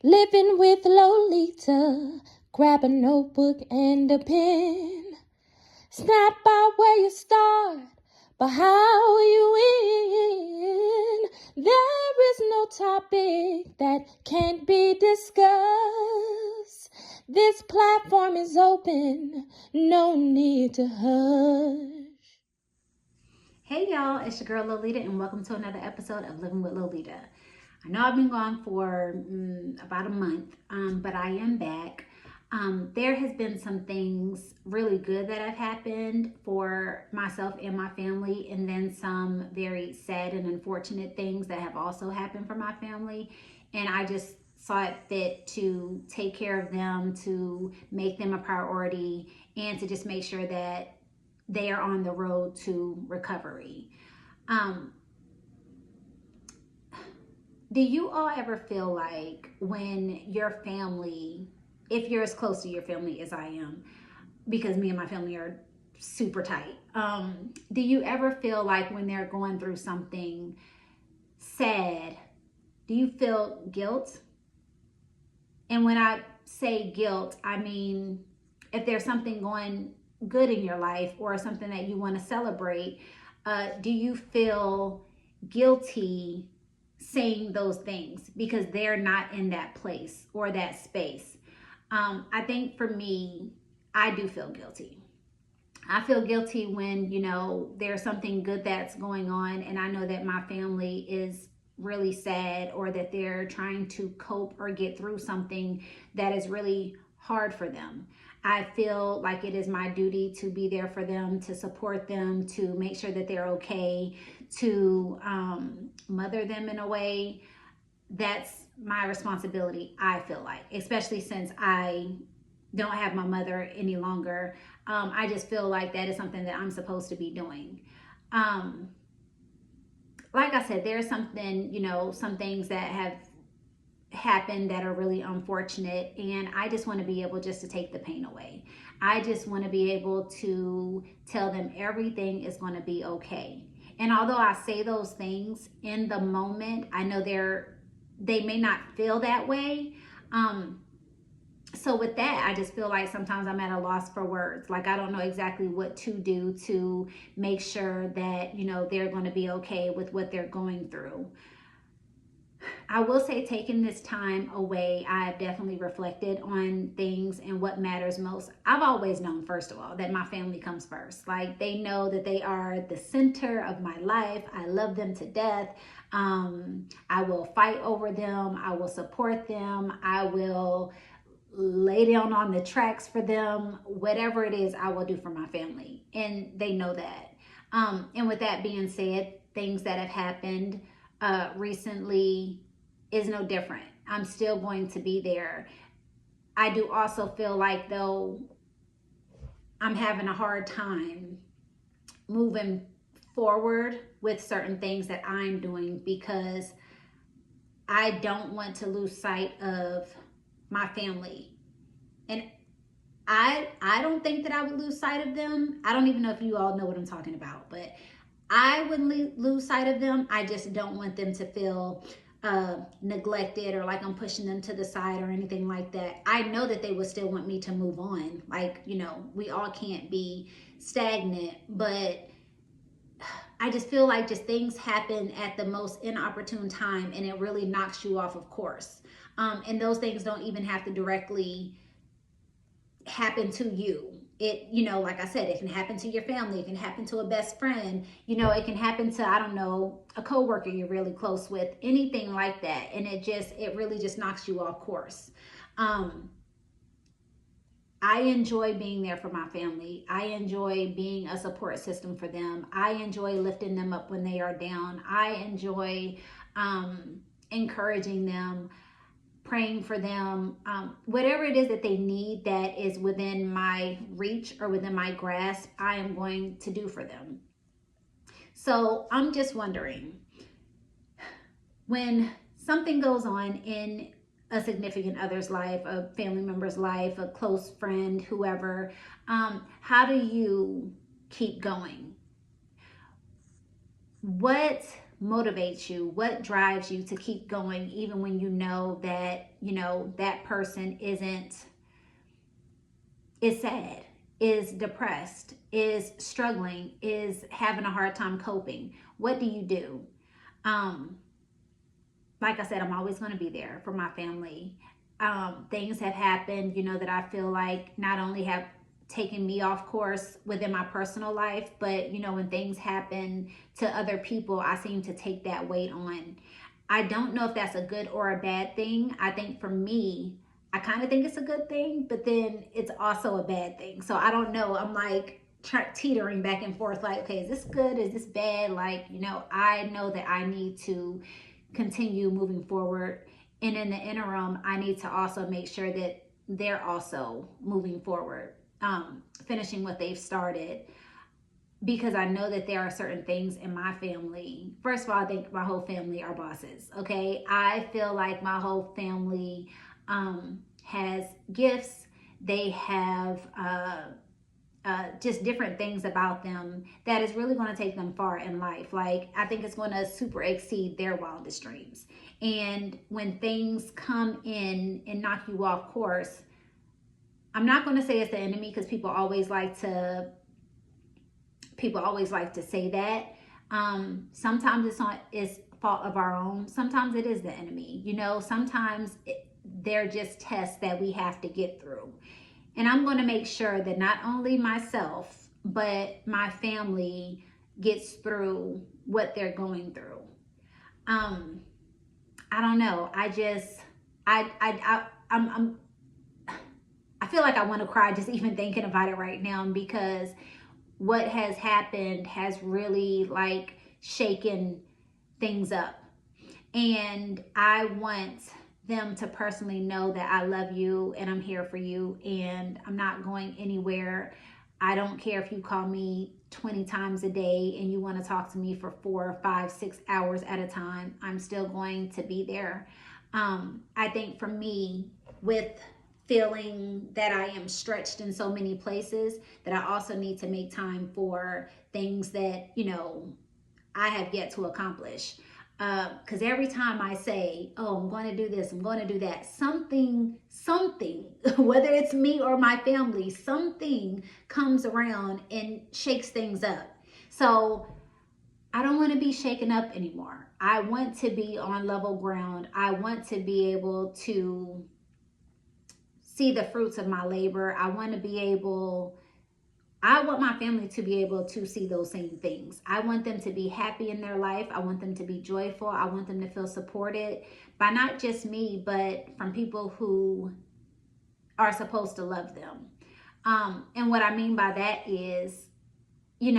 Living with Lolita, grab a notebook and a pen. It's not about where you start, but how you win. There is no topic that can't be discussed. This platform is open, no need to hush. Hey y'all, it's your girl Lolita and welcome to another episode of Living with Lolita. I know I've been gone for about a month, but I am back. There has been some things really good that have happened for myself and my family, and then some very sad and unfortunate things that have also happened for my family. And I just saw it fit to take care of them, to make them a priority, and to just make sure that they are on the road to recovery. Um, do you all ever feel like when your family, if you're as close to your family as I am, because me and my family are super tight, do you ever feel like when they're going through something sad, do you feel guilt? And when I say guilt, I mean if there's something going good in your life or something that you want to celebrate, do you feel guilty saying those things because they're not in that place or that space? I think for me, I do feel guilty. I feel guilty when, there's something good that's going on and I know that my family is really sad or that they're trying to cope or get through something that is really hard for them. I feel like it is my duty to be there for them, to support them, to make sure that they're okay, to mother them in a way. That's my responsibility, I feel like, especially since I don't have my mother any longer. I just feel like that is something that I'm supposed to be doing. Um, like I said, there's something, some things that have happened that are really unfortunate, and I just want to be able just to take the pain away. I just want to be able to tell them everything is going to be okay. And although I say those things in the moment, I know they may not feel that way. So with that, I just feel like sometimes I'm at a loss for words. Like I don't know exactly what to do to make sure that, they're going to be okay with what they're going through. I will say, taking this time away, I've definitely reflected on things and what matters most. I've always known, first of all, that my family comes first. Like they know that they are the center of my life. I love them to death. I will fight over them. I will support them. I will lay down on the tracks for them. Whatever it is, I will do for my family. And they know that. And with that being said, things that have happened recently is no different. I'm still going to be there. I do also feel like, though, I'm having a hard time moving forward with certain things that I'm doing because I don't want to lose sight of my family. And I don't think that I would lose sight of them. I don't even know if you all know what I'm talking about, but I wouldn't lose sight of them. I just don't want them to feel neglected or like I'm pushing them to the side or anything like that. I know that they would still want me to move on. Like, we all can't be stagnant, but I just feel like just things happen at the most inopportune time and it really knocks you off of course. And those things don't even have to directly happen to you. It, like I said, it can happen to your family, it can happen to a best friend, it can happen to, I don't know, a coworker you're really close with, anything like that. And it really just knocks you off course. I enjoy being there for my family. I enjoy being a support system for them. I enjoy lifting them up when they are down. I enjoy encouraging them, praying for them, whatever it is that they need that is within my reach or within my grasp, I am going to do for them. So I'm just wondering, when something goes on in a significant other's life, a family member's life, a close friend, whoever, how do you keep going? What motivates you? What drives you to keep going even when you know that, that person is sad, is depressed, is struggling, is having a hard time coping? What do you do? Like I said, I'm always going to be there for my family. Things have happened, that I feel like not only have taken me off course within my personal life, but when things happen to other people, I seem to take that weight on. I don't know if that's a good or a bad thing. I think for me, I kind of think it's a good thing, but then it's also a bad thing. So I don't know. I'm like teetering back and forth, like, okay, is this good? Is this bad? Like, I know that I need to continue moving forward. And in the interim, I need to also make sure that they're also moving forward, finishing what they've started. Because I know that there are certain things in my family. First of all, I think my whole family are bosses. Okay. I feel like my whole family has gifts. They have just different things about them that is really going to take them far in life. Like, I think it's going to super exceed their wildest dreams. And when things come in and knock you off course, I'm not going to say it's the enemy, because people always like to say that. Sometimes it's fault of our own. Sometimes it is the enemy. Sometimes they're just tests that we have to get through. And I'm going to make sure that not only myself, but my family gets through what they're going through. I don't know. I feel like I want to cry just even thinking about it right now, because what has happened has really like shaken things up. And I want them to personally know that I love you and I'm here for you and I'm not going anywhere. I don't care if you call me 20 times a day and you want to talk to me for 4, 5, 6 hours at a time. I'm still going to be there. I think for me, with feeling that I am stretched in so many places, that I also need to make time for things that, I have yet to accomplish. Because every time I say, oh, I'm going to do this, I'm going to do that, something, whether it's me or my family, something comes around and shakes things up. So I don't want to be shaken up anymore. I want to be on level ground. I want to be able to see the fruits of my labor. I want my family to be able to see those same things. I want them to be happy in their life. I want them to be joyful. I want them to feel supported by not just me, but from people who are supposed to love them. And what I mean by that is, you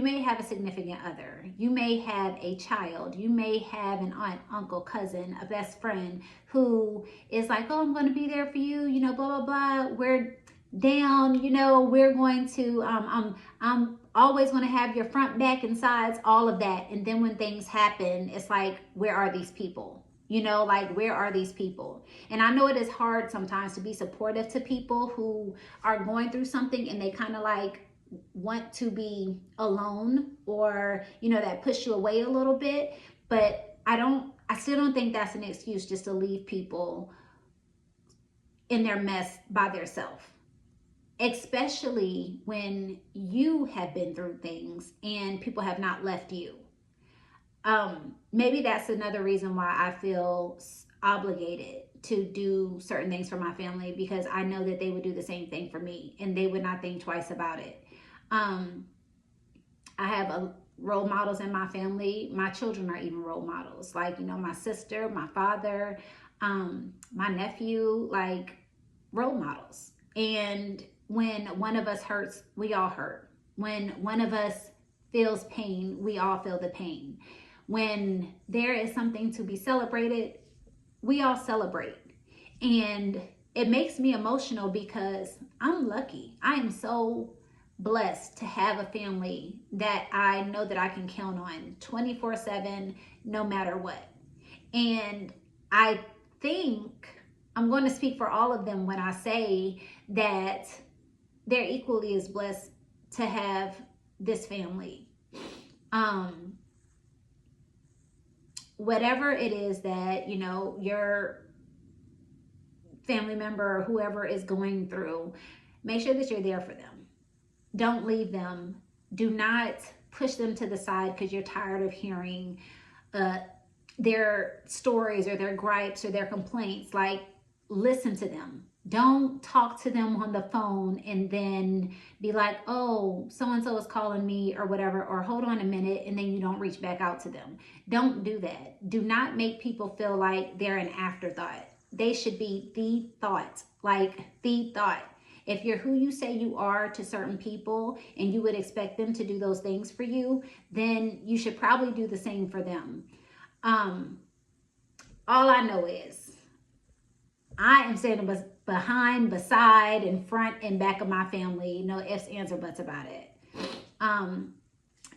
may have a significant other. You may have a child. You may have an aunt, uncle, cousin, a best friend who is like, oh, I'm going to be there for you, blah, blah, blah. We're down, we're going to, I'm always going to have your front, back, and sides, all of that. And then when things happen, it's like, where are these people? Where are these people? And I know it is hard sometimes to be supportive to people who are going through something and they kind of like want to be alone, or, that push you away a little bit. But I still don't think that's an excuse just to leave people in their mess by themselves. Especially when you have been through things and people have not left you. Maybe that's another reason why I feel obligated to do certain things for my family, because I know that they would do the same thing for me and they would not think twice about it. I have role models in my family. My children are even role models. Like, my sister, my father, my nephew, like role models. And when one of us hurts, we all hurt. When one of us feels pain, we all feel the pain. When there is something to be celebrated, we all celebrate. And it makes me emotional because I'm lucky. I am so blessed to have a family that I know that I can count on 24/7, no matter what. And I think I'm going to speak for all of them when I say that they're equally as blessed to have this family. whatever it is that, you know, your family member or whoever is going through, make sure that you're there for them. Don't leave them. Do not push them to the side because you're tired of hearing their stories or their gripes or their complaints. Like, listen to them. Don't talk to them on the phone and then be like, oh, so and so is calling me or whatever, or hold on a minute, and then you don't reach back out to them. Don't do that. Do not make people feel like they're an afterthought. They should be the thought, like the thought. If you're who you say you are to certain people and you would expect them to do those things for you, then you should probably do the same for them. All I know is I am standing behind, beside, in front, and back of my family. No ifs, ands, or buts about it.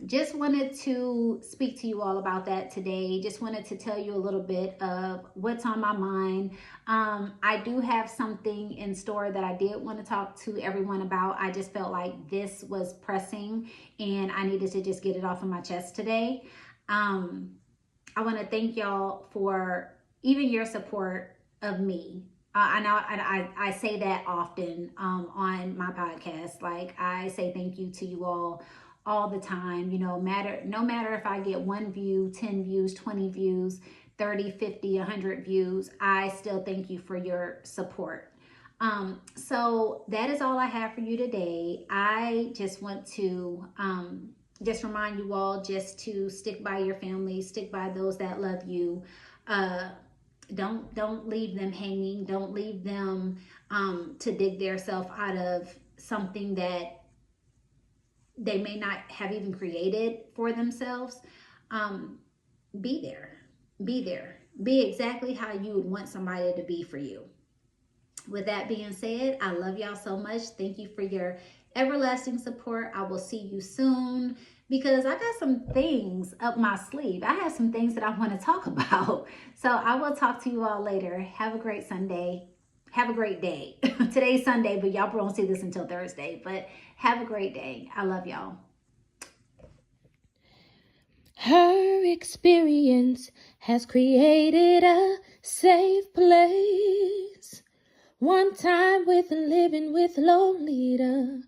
Just wanted to speak to you all about that today. Just wanted to tell you a little bit of what's on my mind. I do have something in store that I did want to talk to everyone about. I just felt like this was pressing and I needed to just get it off of my chest today. I want to thank y'all for even your support of me. I know I say that often on my podcast. Like, I say thank you to you all the time. You know, no matter if I get 1 view, 10 views, 20 views, 30, 50, 100 views, I still thank you for your support. So that is all I have for you today. I just want to just remind you all just to stick by your family, stick by those that love you. Don't leave them hanging. Don't leave them to dig themselves out of something that they may not have even created for themselves. Be there. Be there. Be exactly how you would want somebody to be for you. With that being said, I love y'all so much. Thank you for your everlasting support. I will see you soon because I got some things up my sleeve. I have some things that I want to talk about. So I will talk to you all later. Have a great Sunday. Have a great day. Today's Sunday, but y'all won't see this until Thursday. But have a great day. I love y'all. Her experience has created a safe place. One time with living with Lolita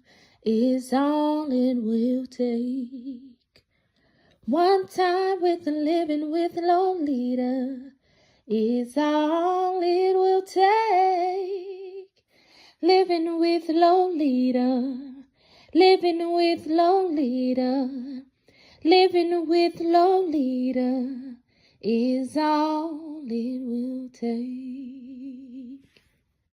is all it will take. One time with living with Lolita is all it will take. Living with Lolita, living with Lolita, living with Lolita is all it will take.